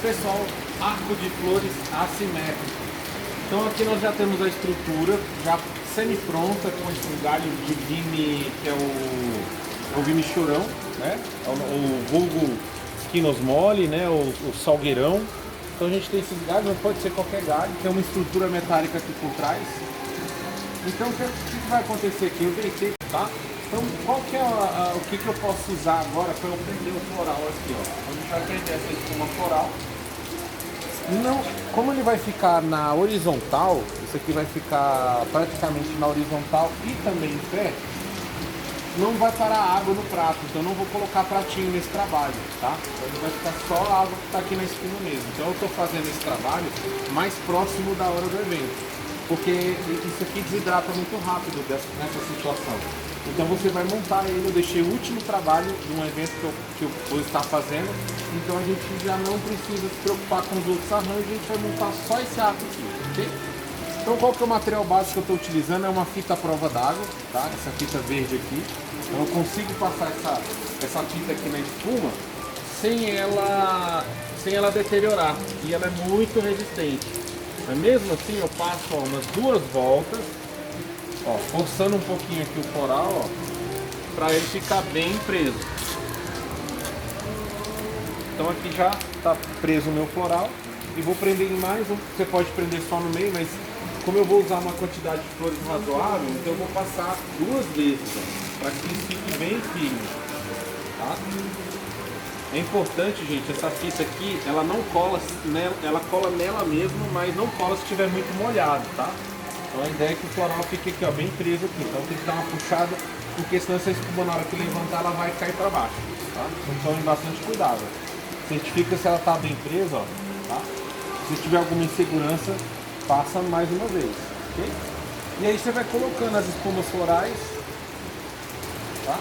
Pessoal, arco de flores assimétrico. Então aqui nós já temos a estrutura já semi-pronta com esse galho de vime, que é o vime chorão, né? O vulgo quinos mole, né? O salgueirão. Então a gente tem esses galhos, não pode ser qualquer galho, tem uma estrutura metálica aqui por trás. Então o que vai acontecer aqui? Eu deitei, tá? Então qual que é o que eu posso usar agora para eu prender o floral aqui, ó? A gente vai prender essa espuma floral. Não, como ele vai ficar na horizontal, isso aqui vai ficar praticamente na horizontal e também em pé, não vai parar água no prato, então eu não vou colocar pratinho nesse trabalho, tá? Então vai ficar só a água que está aqui na espuma mesmo. Então eu estou fazendo esse trabalho mais próximo da hora do evento, porque isso aqui desidrata muito rápido nessa situação. Então você vai montar ele, eu deixei o último trabalho de um evento que eu vou estar fazendo, então a gente já não precisa se preocupar com os outros arranjos, a gente vai montar só esse arco aqui, ok? Então qual que é o material básico que eu estou utilizando? É uma fita à prova d'água, tá? Essa fita verde aqui. Então eu consigo passar essa tinta aqui na espuma sem ela deteriorar, e ela é muito resistente. Mas mesmo assim eu passo ó, umas 2 voltas, ó, forçando um pouquinho aqui o floral, para ele ficar bem preso. Então aqui já está preso o meu floral e vou prender em mais. Você pode prender só no meio, mas como eu vou usar uma quantidade de flores razoável, então eu vou passar 2 vezes, para que ele fique bem firme, tá? É importante, gente, essa fita aqui, ela não cola, ela cola nela mesmo, mas não cola se estiver muito molhado, tá? Então a ideia é que o floral fique aqui, ó, bem preso aqui. Então tem que dar uma puxada, porque senão essa espuma na hora que levantar ela vai cair para baixo, tá? Então tome bastante cuidado. Certifica se ela tá bem presa, ó, tá? Se tiver alguma insegurança, passa mais uma vez, ok? E aí você vai colocando as espumas florais, tá?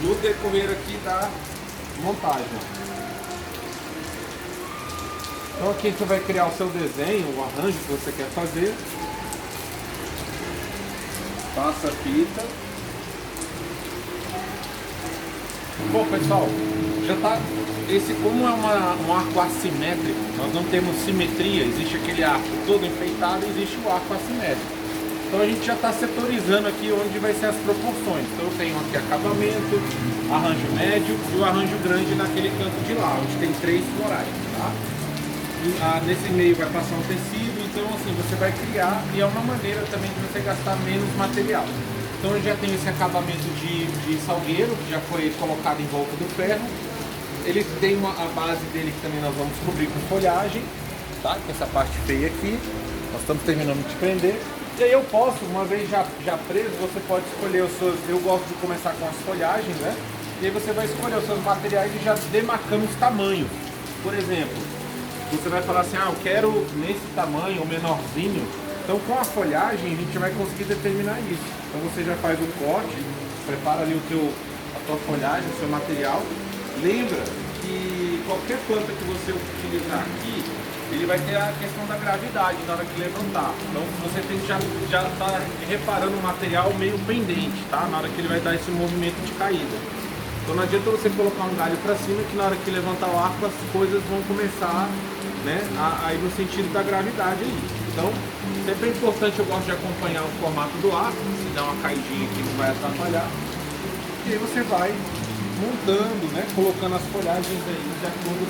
No decorrer aqui da montagem. Então aqui você vai criar o seu desenho, o arranjo que você quer fazer. Passa a fita. Bom pessoal, já tá. Esse como é um arco assimétrico, nós não temos simetria, existe aquele arco todo enfeitado e existe o arco assimétrico. Então a gente já está setorizando aqui onde vai ser as proporções. Então eu tenho aqui acabamento, arranjo médio e o arranjo grande naquele canto de lá, onde tem 3 florais, tá? E, nesse meio vai passar um tecido, então assim, você vai criar e é uma maneira também de você gastar menos material. Então eu já tenho esse acabamento de salgueiro, que já foi colocado em volta do ferro. Ele tem a base dele que também nós vamos cobrir com folhagem, tá? Que é essa parte feia aqui. Nós estamos terminando de prender. E aí eu posso, uma vez já preso, você pode escolher os seus... Eu gosto de começar com as folhagens, né? E aí você vai escolher os seus materiais e já demarcando os tamanhos. Por exemplo, você vai falar assim, eu quero nesse tamanho, ou menorzinho. Então com a folhagem a gente vai conseguir determinar isso. Então você já faz o corte, prepara ali a tua folhagem, o seu material. Lembra que qualquer planta que você utilizar aqui, ele vai ter a questão da gravidade na hora que levantar. Então você tem que já tá reparando o material meio pendente, tá? Na hora que ele vai dar esse movimento de caída. Então não adianta você colocar um galho para cima que na hora que levantar o arco as coisas vão começar, né, a ir no sentido da gravidade aí. Então sempre é importante, eu gosto de acompanhar o formato do arco, se dá uma caidinha aqui não vai atrapalhar. E aí você vai montando, né, colocando as folhagens aí de acordo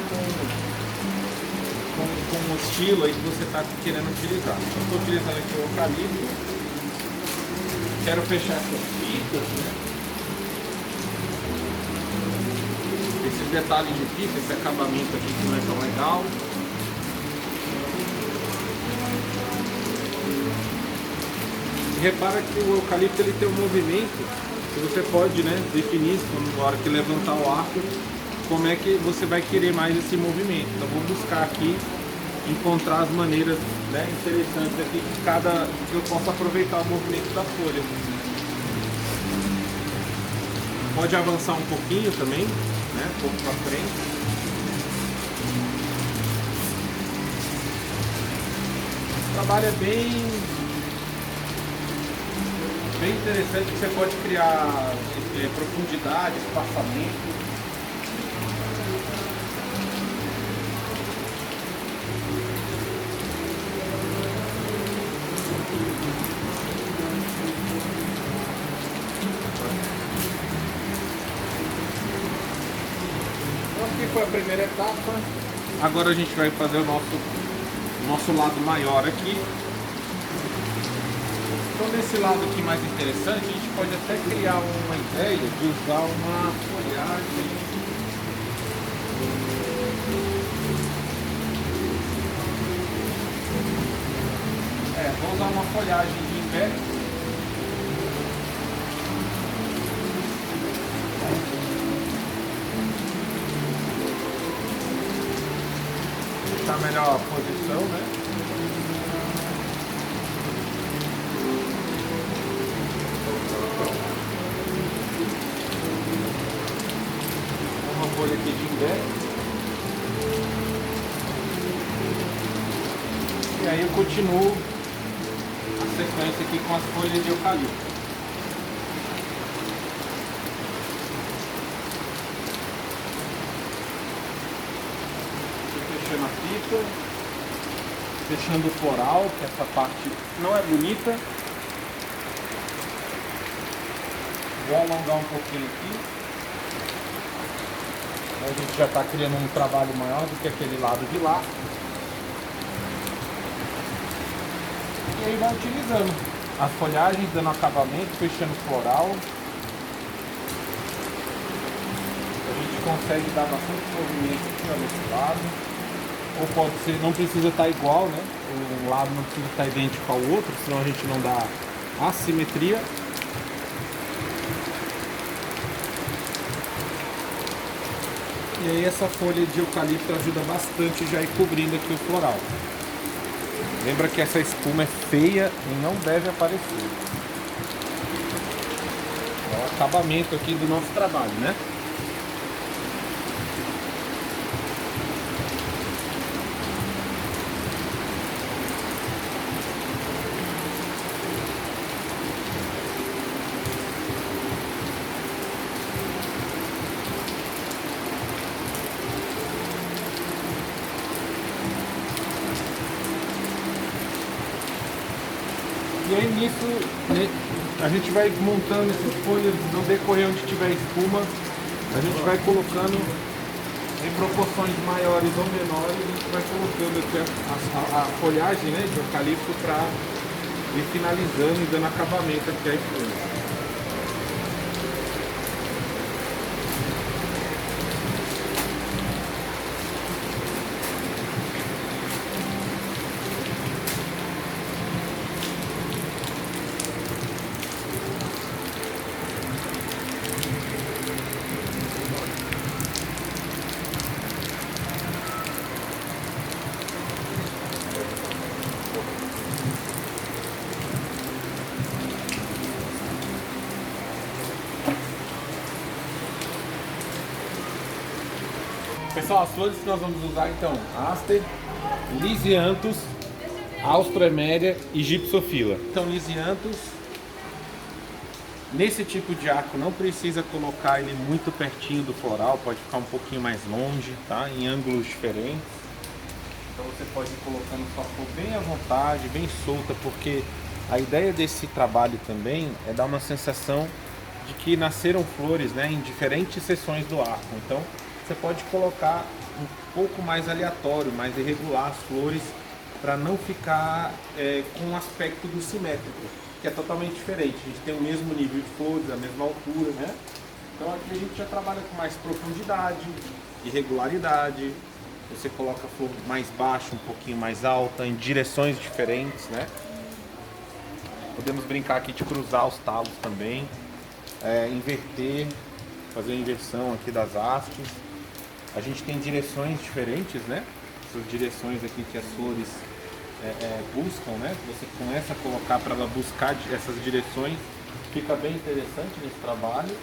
com o estilo aí que você está querendo utilizar. Eu estou utilizando aqui o eucalipto, quero fechar essas fitas, né? Esses detalhes de fita, esse acabamento aqui que não é tão legal. E repara que o eucalipto ele tem um movimento que você pode, né, definir na hora que levantar o arco como é que você vai querer mais esse movimento. Então vou buscar aqui encontrar as maneiras, né, interessantes aqui que eu possa aproveitar o movimento da folha. Pode avançar um pouquinho também, né, um pouco para frente. O trabalho é bem bem interessante que você pode criar profundidade, espaçamento. Então aqui foi a primeira etapa. Agora a gente vai fazer o nosso lado maior aqui. Então nesse lado aqui mais interessante, a gente pode até criar uma ideia de usar uma folhagem. Vou usar uma folhagem de inverno. Deixar melhor a posição, né? Uma folha aqui de inverno. E aí eu continuo a sequência aqui com as folhas de eucalipto. Fechando a fita, fechando o floral, que essa parte não é bonita. Vou alongar um pouquinho aqui. A gente já está criando um trabalho maior do que aquele lado de lá. E aí vai utilizando as folhagens, dando acabamento, fechando o floral. A gente consegue dar bastante movimento aqui, ó, nesse lado. Ou pode ser, não precisa estar igual, né? Um lado não precisa estar idêntico ao outro, senão a gente não dá assimetria. E aí essa folha de eucalipto ajuda bastante já a ir cobrindo aqui o floral. Lembra que essa espuma é feia e não deve aparecer. É o acabamento aqui do nosso trabalho, né? E aí nisso, né, a gente vai montando essas folhas no decorrer onde tiver espuma, a gente vai colocando em proporções maiores ou menores, a gente vai colocando aqui a folhagem, né, de eucalipto para ir finalizando e dando acabamento aqui à espuma. Pessoal, as flores que nós vamos usar então, Aster, Lisianthus, Austroemeria e Gypsophila. Então, Lisianthus, nesse tipo de arco não precisa colocar ele muito pertinho do floral, pode ficar um pouquinho mais longe, tá? Em ângulos diferentes. Então você pode ir colocando sua flor bem à vontade, bem solta, porque a ideia desse trabalho também é dar uma sensação de que nasceram flores, né, em diferentes seções do arco. Então você pode colocar um pouco mais aleatório, mais irregular as flores, para não ficar com um aspecto do simétrico, que é totalmente diferente. A gente tem o mesmo nível de flores, a mesma altura, né? Então aqui a gente já trabalha com mais profundidade, irregularidade. Você coloca a flor mais baixa, um pouquinho mais alta, em direções diferentes, né? Podemos brincar aqui de cruzar os talos também, inverter, fazer a inversão aqui das hastes. A gente tem direções diferentes, né? Essas direções aqui que as flores buscam, né? Você começa a colocar para ela buscar essas direções, fica bem interessante nesse trabalho.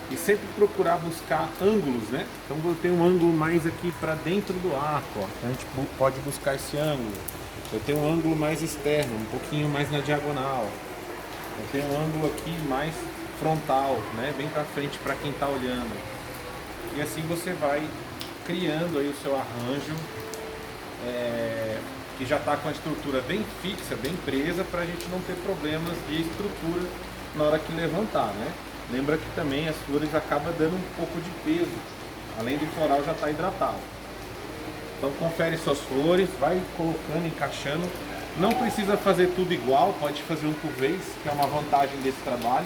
E sempre procurar buscar ângulos, né? Então eu tenho um ângulo mais aqui para dentro do arco, ó. A gente pode buscar esse ângulo. Eu tenho um ângulo mais externo, um pouquinho mais na diagonal. Então tem um ângulo aqui mais frontal, né? Bem para frente para quem está olhando. E assim você vai criando aí o seu arranjo, que já está com a estrutura bem fixa, bem presa, para a gente não ter problemas de estrutura na hora que levantar, né? Lembra que também as flores acabam dando um pouco de peso, além do floral já estar hidratado. Então confere suas flores, vai colocando, encaixando. Não precisa fazer tudo igual, pode fazer um por vez, que é uma vantagem desse trabalho.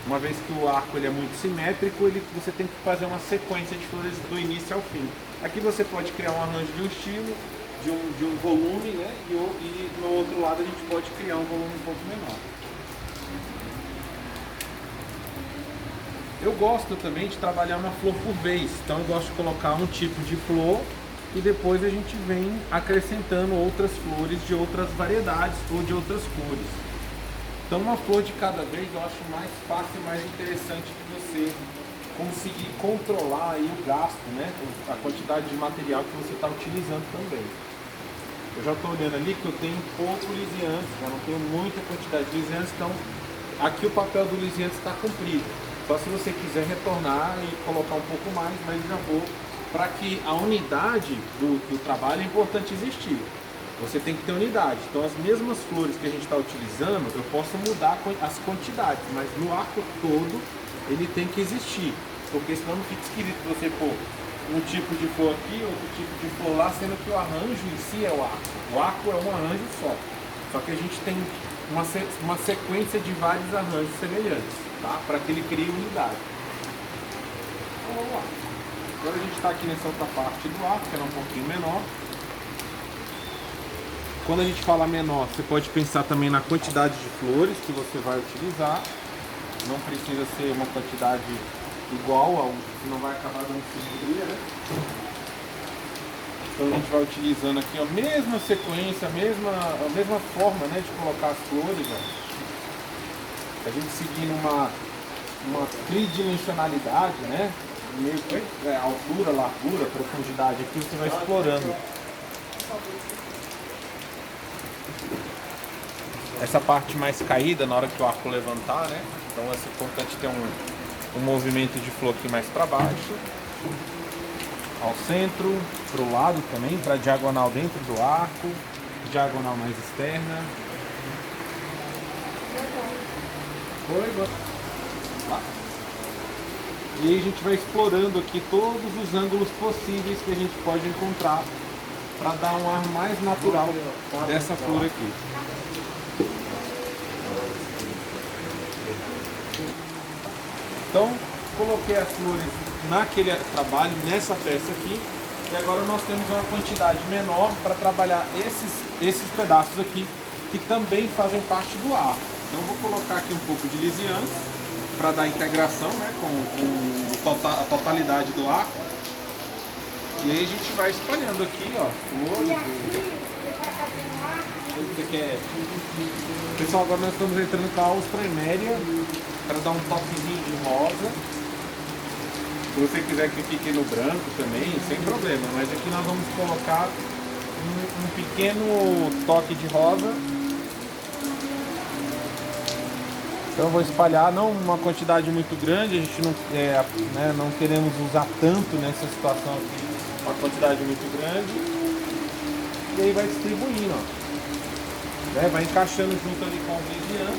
Uma vez que o arco ele é muito simétrico, você tem que fazer uma sequência de flores do início ao fim. Aqui você pode criar um arranjo de um estilo, de um volume, né? E no outro lado a gente pode criar um volume um pouco menor. Eu gosto também de trabalhar uma flor por vez, então eu gosto de colocar um tipo de flor e depois a gente vem acrescentando outras flores de outras variedades ou de outras cores. Então uma flor de cada vez eu acho mais fácil e mais interessante de você conseguir controlar aí o gasto, né? A quantidade de material que você está utilizando também. Eu já estou olhando ali que eu tenho pouco lisiantes, já não tenho muita quantidade de lisiantes, então aqui o papel do lisiante está cumprido. Só se você quiser retornar e colocar um pouco mais, mas já vou para que a unidade do trabalho é importante existir. Você tem que ter unidade. Então as mesmas flores que a gente está utilizando, eu posso mudar as quantidades, mas no arco todo ele tem que existir. Porque senão não fica esquisito você pôr um tipo de flor aqui, outro tipo de flor lá, sendo que o arranjo em si é o arco. O arco é um arranjo só. Só que a gente tem uma sequência de vários arranjos semelhantes, tá? Para que ele crie unidade. Então vamos lá. Agora a gente está aqui nessa outra parte do arco, que ela é um pouquinho menor. Quando a gente fala menor, você pode pensar também na quantidade de flores que você vai utilizar. Não precisa ser uma quantidade igual, senão vai acabar dando simetria, né? Então a gente vai utilizando aqui a mesma sequência, a mesma forma, né, de colocar as flores. Ó. A gente seguindo uma tridimensionalidade, né? Meio que altura, largura, profundidade. Aqui você vai explorando. Essa parte mais caída na hora que o arco levantar, né? Então é importante ter um movimento de flor aqui mais para baixo, ao centro, para o lado também, para diagonal dentro do arco, diagonal mais externa. E aí a gente vai explorando aqui todos os ângulos possíveis que a gente pode encontrar para dar um ar mais natural dessa flor aqui. Então, coloquei as flores naquele trabalho, nessa peça aqui, e agora nós temos uma quantidade menor para trabalhar esses pedaços aqui, que também fazem parte do arco. Então, eu vou colocar aqui um pouco de lisiantes, para dar integração, né, com a totalidade do arco. E aí a gente vai espalhando aqui, ó, flores. Você quer... Pessoal, agora nós estamos entrando com a Austraméria para dar um toquezinho de rosa. Se você quiser que fique no branco também, sem problema. Mas aqui nós vamos colocar um pequeno toque de rosa. Então eu vou espalhar, não uma quantidade muito grande, a gente não queremos usar tanto nessa situação aqui, uma quantidade muito grande. E aí vai distribuindo, ó. Vai encaixando junto ali com o mediano.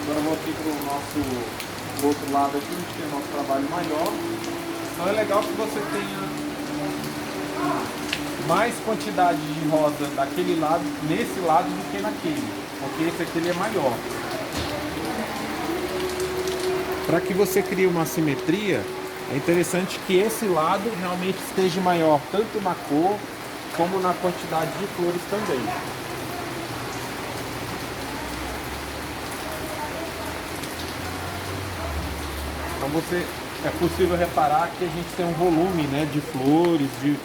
Agora eu vou aqui pro outro lado aqui, a gente tem o nosso trabalho maior. Então é legal que você tenha mais quantidade de rosa daquele lado, nesse lado do que naquele, porque esse aqui ele é maior. Para que você crie uma simetria, é interessante que esse lado realmente esteja maior, tanto na cor como na quantidade de flores também. Então é possível reparar que a gente tem um volume, né, de flores, de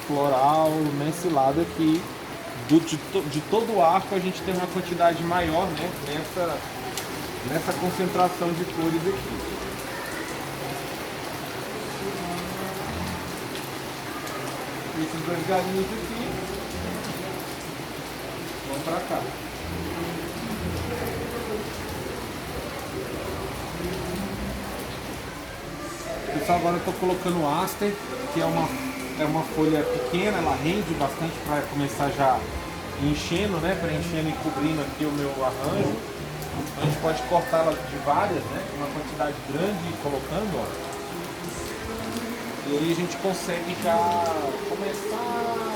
floral nesse lado aqui. De todo o arco a gente tem uma quantidade maior, né, nessa concentração de flores aqui. Esses dois galinhos aqui vão para cá. Pessoal, agora eu estou colocando o Aster, que é uma folha pequena, ela rende bastante para começar já enchendo, né? Preenchendo e cobrindo aqui o meu arranjo. Então a gente pode cortá-la de várias, né? Uma quantidade grande e colocando, ó. E aí a gente consegue já começar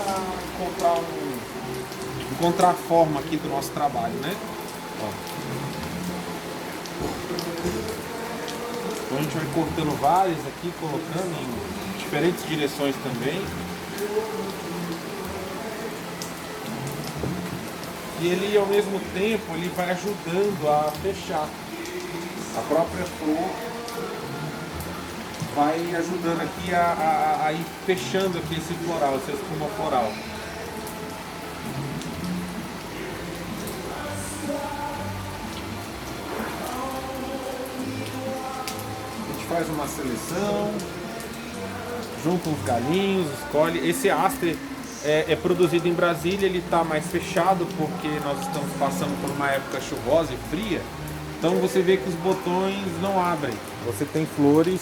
a encontrar a forma aqui do nosso trabalho, né? Ó. Então a gente vai cortando várias aqui, colocando em diferentes direções também. E ele, ao mesmo tempo, ele vai ajudando a fechar. A própria flor vai ajudando aqui a ir fechando aqui esse floral, essa espuma floral. A gente faz uma seleção, junta uns galinhos, escolhe. Esse Aster é produzido em Brasília, ele está mais fechado porque nós estamos passando por uma época chuvosa e fria. Então você vê que os botões não abrem. Você tem flores,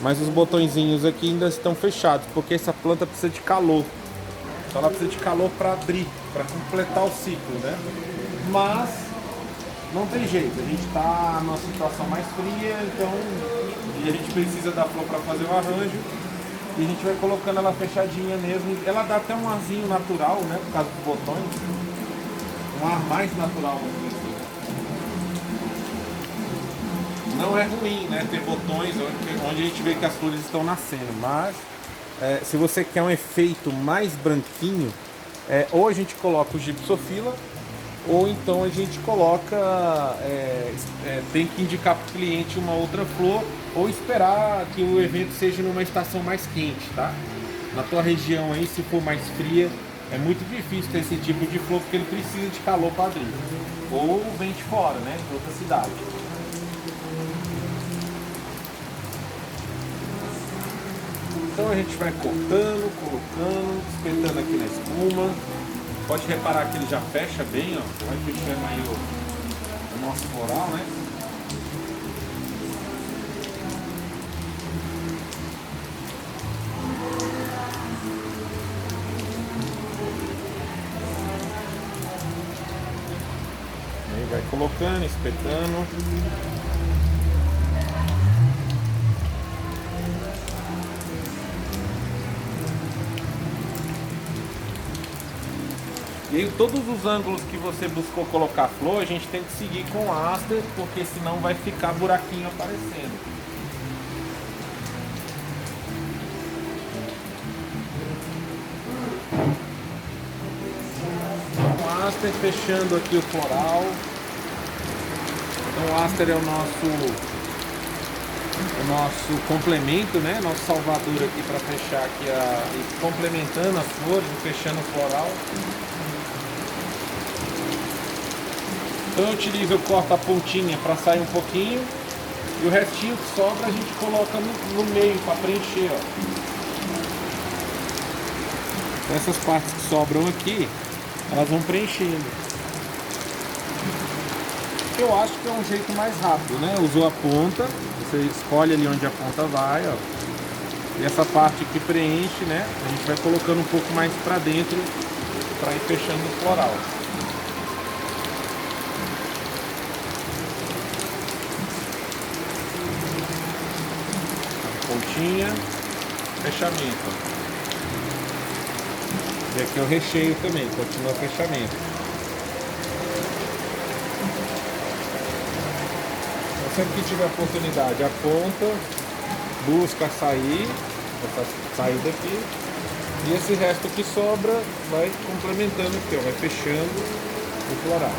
mas os botõezinhos aqui ainda estão fechados, porque essa planta precisa de calor. Então ela precisa de calor para abrir, para completar o ciclo, né? Mas não tem jeito, a gente está numa situação mais fria, então e a gente precisa da flor para fazer o arranjo. E a gente vai colocando ela fechadinha mesmo. Ela dá até um arzinho natural, né? Por causa dos botões. Um ar mais natural, vamos dizer assim. Não é ruim, né? Ter botões onde a gente vê que as flores estão nascendo. Mas se você quer um efeito mais branquinho, ou a gente coloca o gipsofila, ou então a gente coloca, tem que indicar para o cliente uma outra flor, ou esperar que o evento seja numa estação mais quente, tá? Na tua região aí, se for mais fria, é muito difícil ter esse tipo de flor, porque ele precisa de calor para abrir. Ou vem de fora, né? De outra cidade. Então a gente vai cortando, colocando, espetando aqui na espuma. Pode reparar que ele já fecha bem, ó. Vai fechando aí o nosso floral, né? Aí vai colocando, espetando. E aí, todos os ângulos que você buscou colocar flor, a gente tem que seguir com Aster, porque senão vai ficar buraquinho aparecendo. Então, Aster fechando aqui o floral. Então, o Aster é o nosso complemento, né? Nosso salvador aqui para fechar aqui, complementando as flores e fechando o floral. Então eu corto a pontinha para sair um pouquinho e o restinho que sobra a gente coloca no meio para preencher, ó. Essas partes que sobram aqui, elas vão preenchendo. Eu acho que é um jeito mais rápido, né? Usou a ponta, você escolhe ali onde a ponta vai, ó. E essa parte que preenche, né? A gente vai colocando um pouco mais para dentro para ir fechando o floral. Pontinha, fechamento. E aqui é o recheio também, continua o fechamento. Então, sempre que tiver oportunidade, a ponta, busca sair daqui. E esse resto que sobra vai complementando aqui, ó, vai fechando o floral.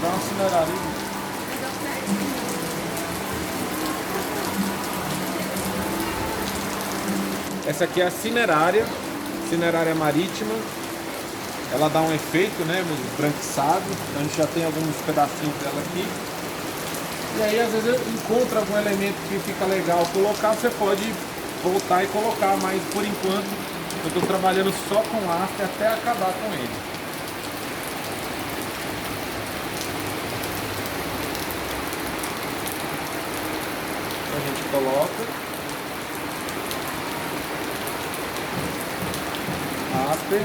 Dá uma cineraria. Essa aqui é a cinerária marítima. Ela dá um efeito, né, esbranquiçado. A gente já tem alguns pedacinhos dela aqui. E aí às vezes encontra algum elemento que fica legal colocar, você pode voltar e colocar, mas por enquanto eu estou trabalhando só com Aster até acabar com ele. a gente coloca. Asper.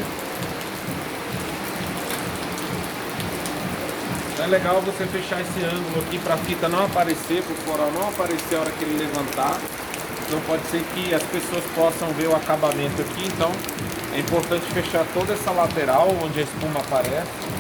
É legal você fechar esse ângulo aqui para a fita não aparecer, para o floral não aparecer a hora que ele levantar. Então pode ser que as pessoas possam ver o acabamento aqui, então é importante fechar toda essa lateral onde a espuma aparece.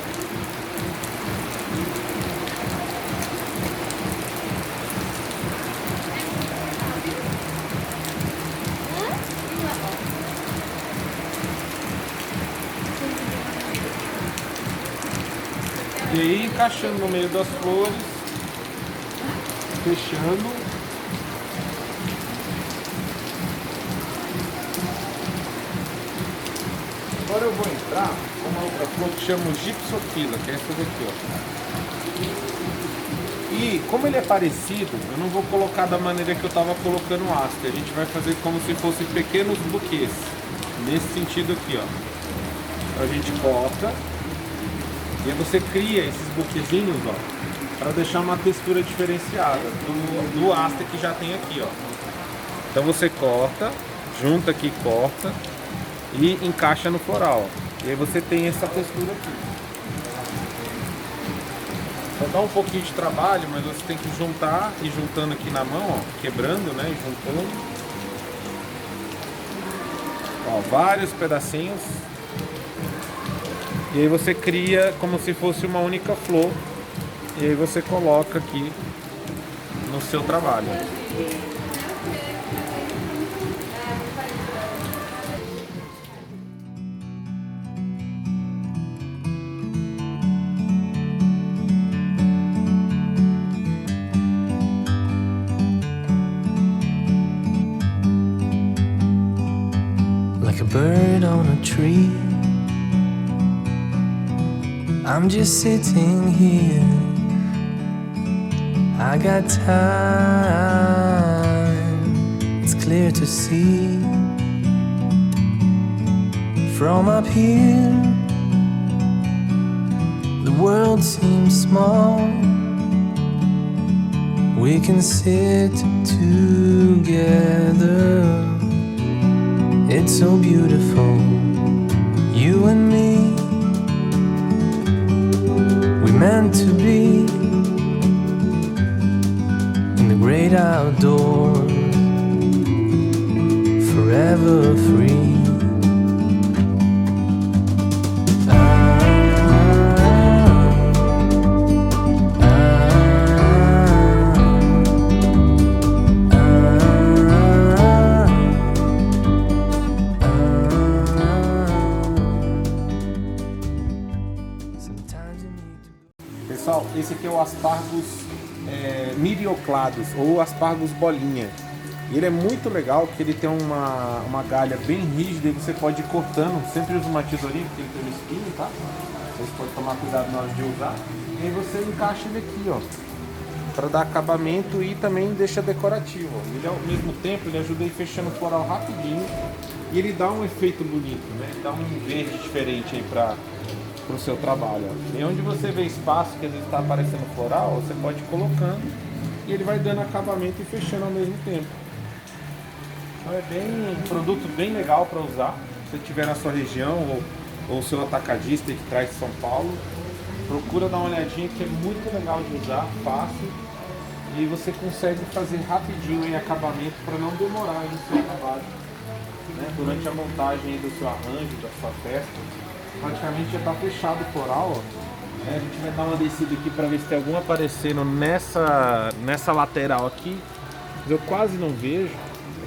E aí encaixando no meio das flores, fechando. Agora eu vou entrar com uma outra flor que chama Gipsophylla, que é essa daqui, ó. E como ele é parecido, eu não vou colocar da maneira que eu estava colocando o Aster. A gente vai fazer como se fossem pequenos buquês, nesse sentido aqui, ó. A gente corta. E aí você cria esses buquezinhos, ó, para deixar uma textura diferenciada do Aster que já tem aqui, ó. Então você corta, junta aqui, corta e encaixa no floral. E aí você tem essa textura aqui. Só dá um pouquinho de trabalho, mas você tem que juntar e juntando aqui na mão, ó, quebrando, né, e juntando. Ó, vários pedacinhos. E aí você cria como se fosse uma única flor. E aí você coloca aqui no seu trabalho. Like a bird on a tree, I'm just sitting here. I got time, it's clear to see. From up here, the world seems small. We can sit together. It's so beautiful, you and me. Meant to be in the great outdoors, forever free. Pessoal, esse aqui é o aspargos mirioclados, ou aspargos bolinha. Ele é muito legal porque ele tem uma galha bem rígida e você pode ir cortando. Sempre usa uma tesourinha porque ele tem um espinho, tá? Você pode tomar cuidado na hora de usar. E aí você encaixa ele aqui, ó, para dar acabamento e também deixa decorativo. Ele ao mesmo tempo ele ajuda a ir fechando o floral rapidinho e ele dá um efeito bonito, né? Ele dá um verde diferente aí para o seu trabalho, ó. E onde você vê espaço que às vezes está aparecendo floral, você pode ir colocando e ele vai dando acabamento e fechando ao mesmo tempo. Então é um produto bem legal para usar. Se você estiver na sua região ou seu atacadista que traz de São Paulo, procura dar uma olhadinha que é muito legal de usar, fácil, e você consegue fazer rapidinho em acabamento para não demorar no seu trabalho, né? Durante a montagem do seu arranjo, da sua festa, praticamente já está fechado o floral, ó. A gente vai dar uma descida aqui para ver se tem algum aparecendo nessa lateral aqui. Eu quase não vejo.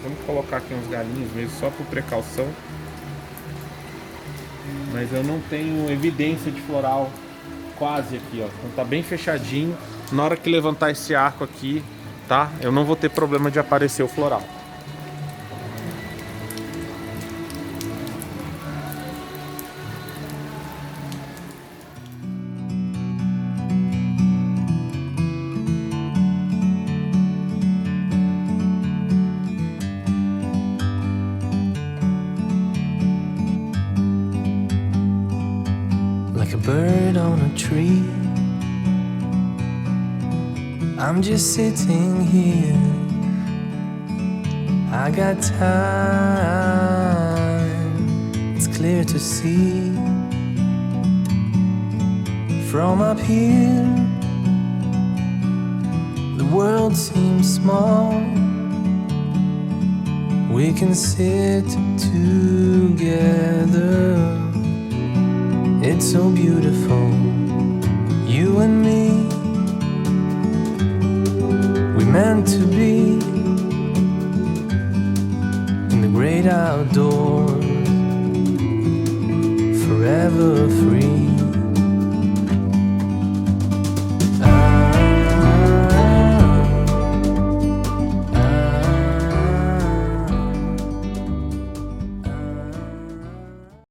Vamos colocar aqui uns galinhos mesmo, só por precaução. Mas eu não tenho evidência de floral quase aqui, ó. Então tá bem fechadinho. Na hora que levantar esse arco aqui, tá? Eu não vou ter problema de aparecer o floral. Like a bird on a tree, I'm just sitting here. I got time, it's clear to see. From up here, the world seems small. We can sit together. It's so beautiful, you and me. We meant to be in the great outdoors, forever free.